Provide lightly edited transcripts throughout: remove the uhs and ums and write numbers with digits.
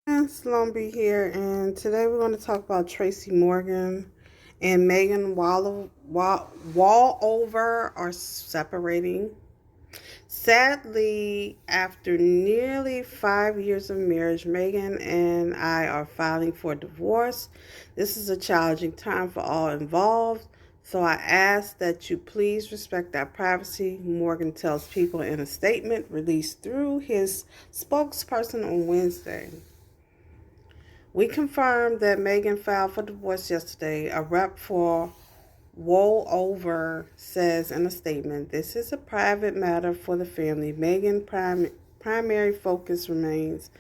Slumby here, and today we're going to talk about Tracy Morgan and Megan Wallover are separating. Sadly, after nearly 5 years of marriage, Megan and I are filing for divorce. This is a challenging time for all involved, so I ask that you please respect our privacy, Morgan tells people in a statement released through his spokesperson on Wednesday. We confirmed that Megan filed for divorce yesterday. A rep for Woolover says in a statement, "This is a private matter for the family. Megan's primary focus remains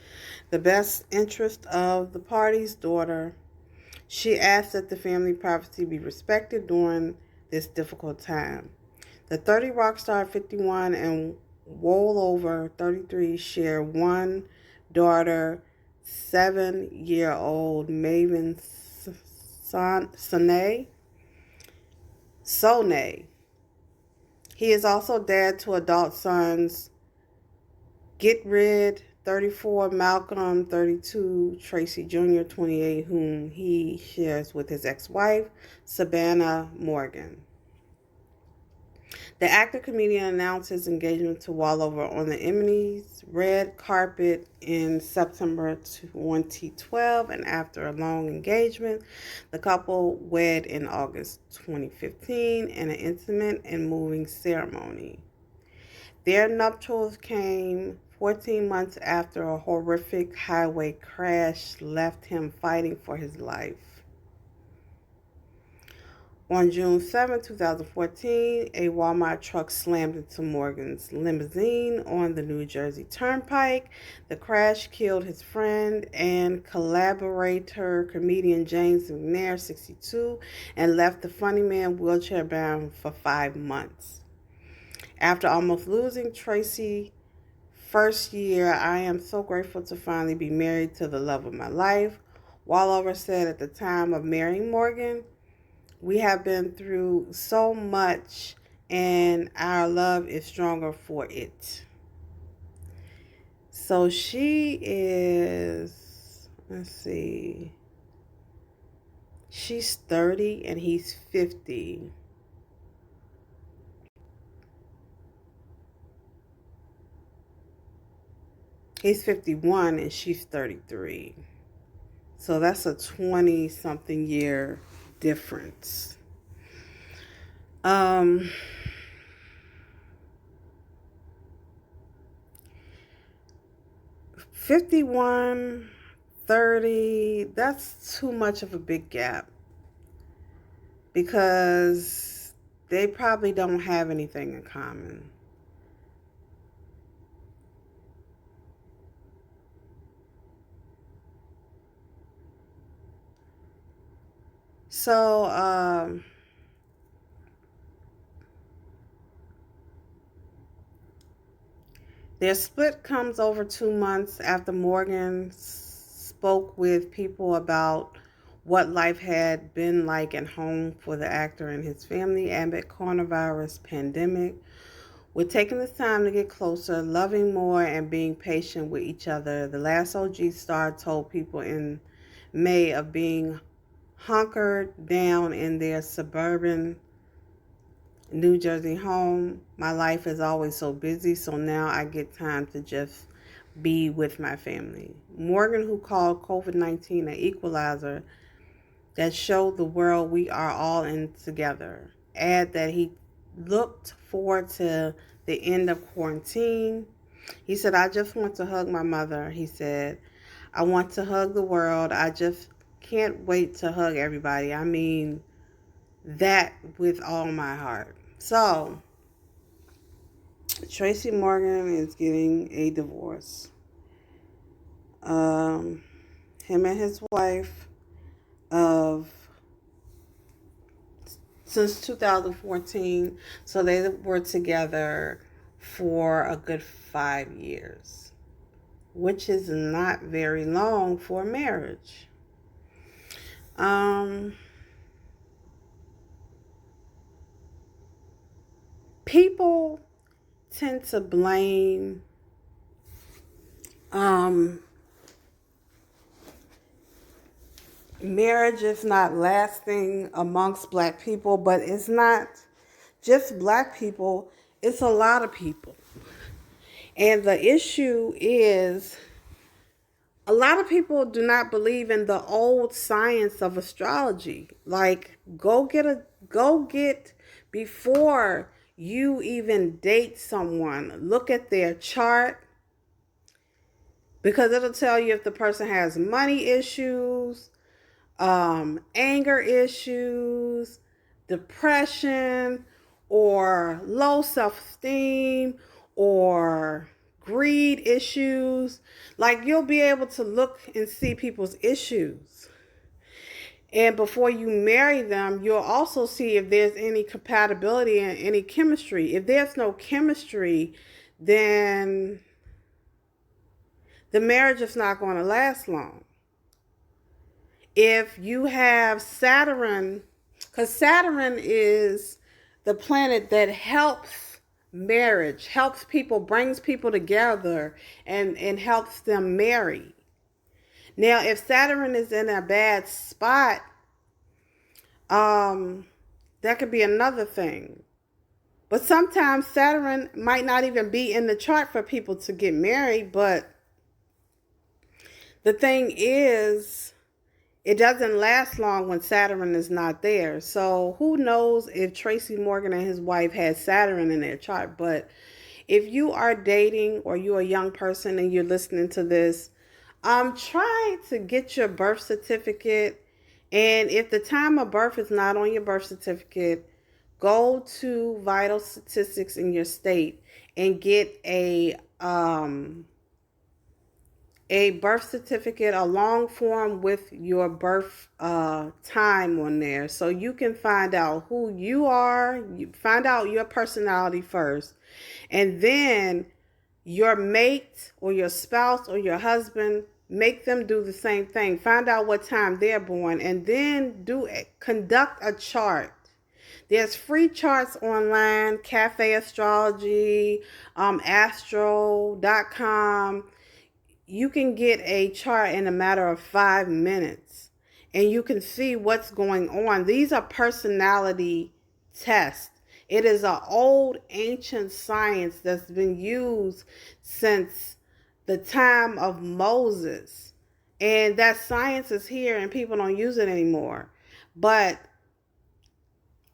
the best interest of the party's daughter. She asks that the family privacy be respected during this difficult time." The 30 rock star 51 and Woolover 33 share one daughter, 7-year-old Maven Sonay. He is also dad to adult sons Get Rid 34, Malcolm 32, Tracy Jr. 28, whom he shares with his ex-wife, Savannah Morgan. The actor-comedian announced his engagement to Wallover on the Emmys red carpet in September 2012, and after a long engagement, the couple wed in August 2015 in an intimate and moving ceremony. Their nuptials came 14 months after a horrific highway crash left him fighting for his life. On June 7, 2014, a Walmart truck slammed into Morgan's limousine on the New Jersey Turnpike. The crash killed his friend and collaborator, comedian James McNair, 62, and left the funny man wheelchair-bound for 5 months. After almost losing Tracy first year, "I am so grateful to finally be married to the love of my life," Wallover said at the time of marrying Morgan. "We have been through so much, and our love is stronger for it." So she is, let's see, she's 30 and he's 50. He's 51 and she's 33. So that's a 20-something year difference. Um, 51, 30, that's too much of a big gap because they probably don't have anything in common. So, their split comes over 2 months after Morgan spoke with people about what life had been like at home for the actor and his family amid coronavirus pandemic. "We're taking this time to get closer, loving more, and being patient with each other," the last OG star told people in May of being hunkered down in their suburban New Jersey home. "My life is always so busy, so now I get time to just be with my family." Morgan, who called COVID-19 an equalizer that showed the world we are all in together, added that he looked forward to the end of quarantine. He said, "I just want to hug my mother." He said, "I want to hug the world. I just can't wait to hug everybody. I mean that with all my heart." So, Tracy Morgan is getting a divorce. Um, Him and his wife of since 2014, so they were together for a good 5 years, which is not very long for marriage. Um, People tend to blame um, marriage is not lasting amongst black people, but it's not just black people, it's a lot of people. And the issue is a lot of people do not believe in the old science of astrology. Like go get before you even date someone, look at their chart because it'll tell you if the person has money issues, anger issues, depression, or low self-esteem, or greed issues. Like you'll be able to look and see people's issues. And before you marry them, you'll also see if there's any compatibility and any chemistry. If there's no chemistry, then the marriage is not going to last long. If you have Saturn, because Saturn is the planet that helps marriage, helps people, brings people together, and helps them marry. Now, if Saturn is in a bad spot, that could be another thing. But sometimes Saturn might not even be in the chart for people to get married. But the thing is, it doesn't last long when Saturn is not there. So who knows if Tracy Morgan and his wife had Saturn in their chart. But if you are dating or you're a young person and you're listening to this, try to get your birth certificate. And if the time of birth is not on your birth certificate, go to vital statistics in your state and get a birth certificate, a long form with your birth time on there, so you can find out who you are. You find out your personality first, and then your mate or your spouse or your husband, make them do the same thing. Find out what time they're born, and then conduct a chart. There's free charts online, Cafe Astrology, Astro.com. You can get a chart in a matter of 5 minutes, and you can see what's going on. These are personality tests. It is an old ancient science that's been used since the time of Moses. And that science is here and people don't use it anymore. But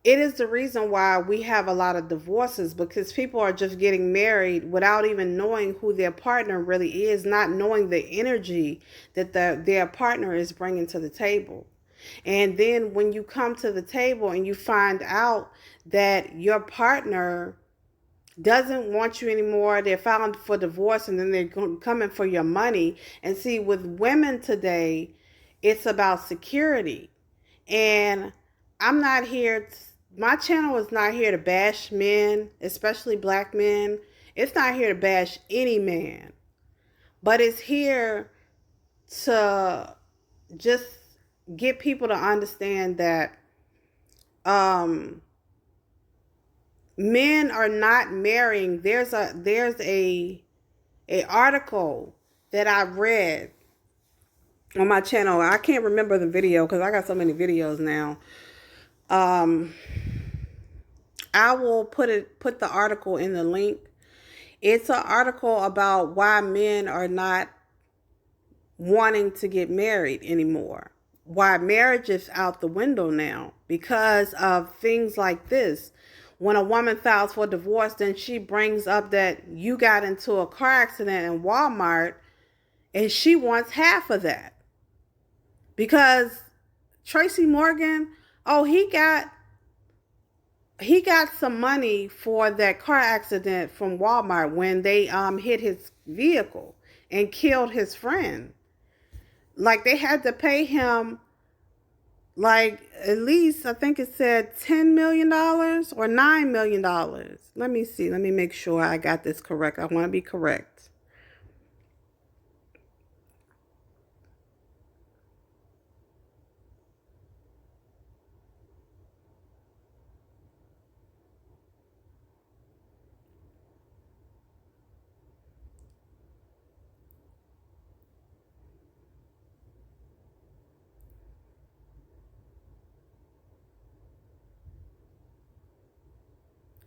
it is the reason why we have a lot of divorces, because people are just getting married without even knowing who their partner really is, not knowing the energy that their partner is bringing to the table. And then when you come to the table and you find out that your partner doesn't want you anymore, they're filing for divorce, and then they're coming for your money. And see, with women today, it's about security. And I'm not here my channel is not here to bash men, especially black men. It's not here to bash any man. But it's here to just get people to understand that men are not marrying. There's a article that I read on my channel. I can't remember the video because I got so many videos now. I will put the article in the link. It's an article about why men are not wanting to get married anymore. Why marriage is out the window now because of things like this. When a woman files for divorce, then she brings up that you got into a car accident in Walmart and she wants half of that. Because Tracy Morgan, oh, he got some money for that car accident from Walmart when they hit his vehicle and killed his friend. Like they had to pay him like at least, I think it said $10 million or $9 million. Let me see. Let me make sure I got this correct. I want to be correct.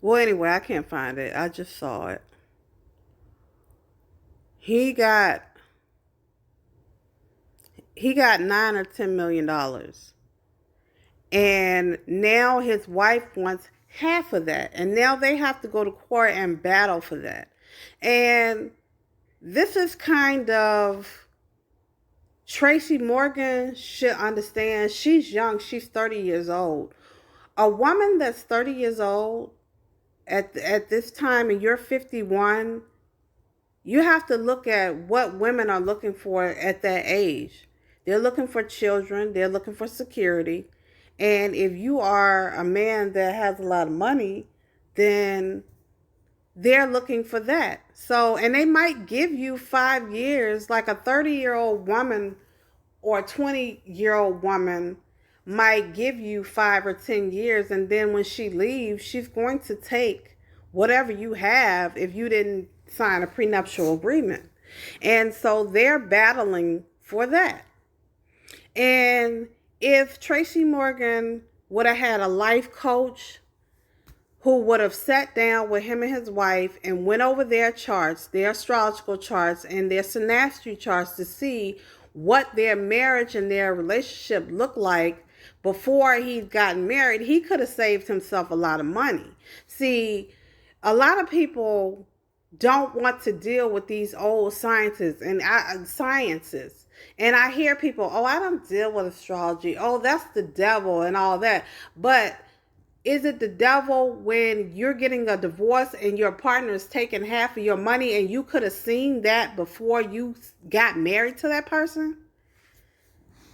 Well, anyway, I can't find it. I just saw it. He got he got $9 or $10 million, and now his wife wants half of that, and now they have to go to court and battle for that. And this is kind of, Tracy Morgan should understand. She's young. She's 30 years old. A woman that's 30 years old at this time, and you're 51, you have to look at what women are looking for at that age. They're looking for children. They're looking for security. And if you are a man that has a lot of money, then they're looking for that. So, and they might give you 5 years, like a 30-year-old woman or a 20-year-old woman might give you 5 or 10 years. And then when she leaves, she's going to take whatever you have if you didn't sign a prenuptial agreement. And so they're battling for that. And if Tracy Morgan would have had a life coach who would have sat down with him and his wife and went over their charts, their astrological charts and their synastry charts, to see what their marriage and their relationship looked like before he'd gotten married, he could have saved himself a lot of money. See, a lot of people don't want to deal with these old sciences and sciences. And I hear people, oh, I don't deal with astrology. Oh, that's the devil and all that. But is it the devil when you're getting a divorce and your partner is taking half of your money, and you could have seen that before you got married to that person?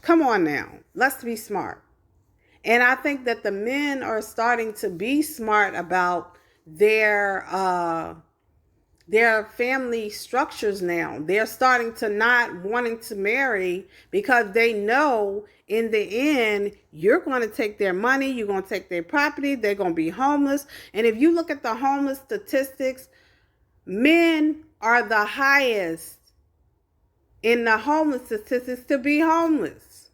Come on now. Let's be smart. And I think that the men are starting to be smart about their family structures now. They're starting to not wanting to marry because they know in the end, you're going to take their money, you're going to take their property, they're going to be homeless. And if you look at the homeless statistics, men are the highest in the homeless statistics to be homeless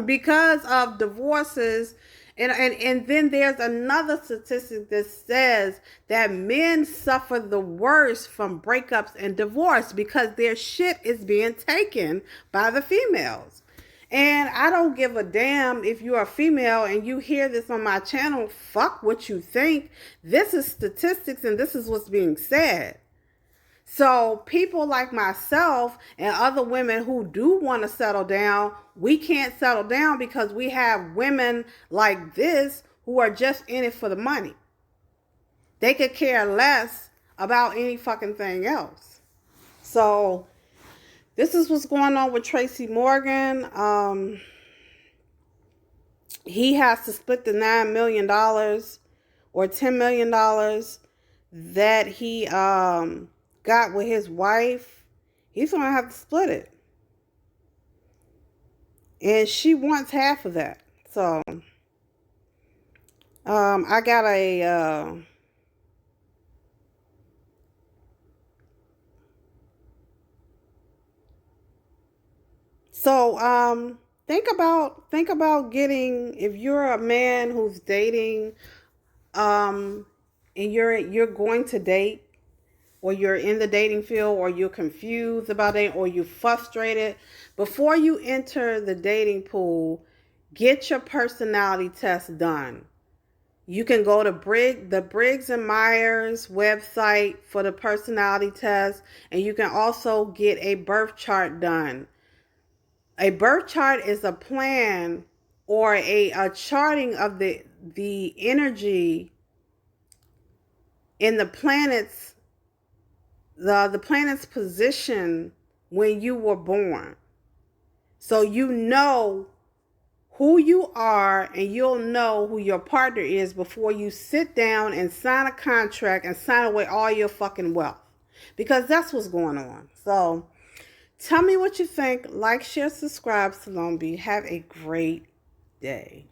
because of divorces. And then there's another statistic that says that men suffer the worst from breakups and divorce because their shit is being taken by the females. And I don't give a damn if you're a female and you hear this on my channel. Fuck what you think. This is statistics and this is what's being said. So people like myself and other women who do want to settle down, we can't settle down because we have women like this who are just in it for the money. They could care less about any fucking thing else. So this is what's going on with Tracy Morgan. He has to split the $9 million or $10 million that he got with his wife. He's going to have to split it. And she wants half of that. So, I got a, think about getting, if you're a man who's dating, and you're going to date, or you're in the dating field, or you're confused about it, or you're frustrated, before you enter the dating pool, get your personality test done. You can go to the Briggs and Myers website for the personality test, and you can also get a birth chart done. A birth chart is a plan or a charting of the energy in the planets, the planet's position when you were born. So you know who you are, and you'll know who your partner is before you sit down and sign a contract and sign away all your fucking wealth. Because that's what's going on. So tell me what you think. Like, share, subscribe. Salome. Have a great day.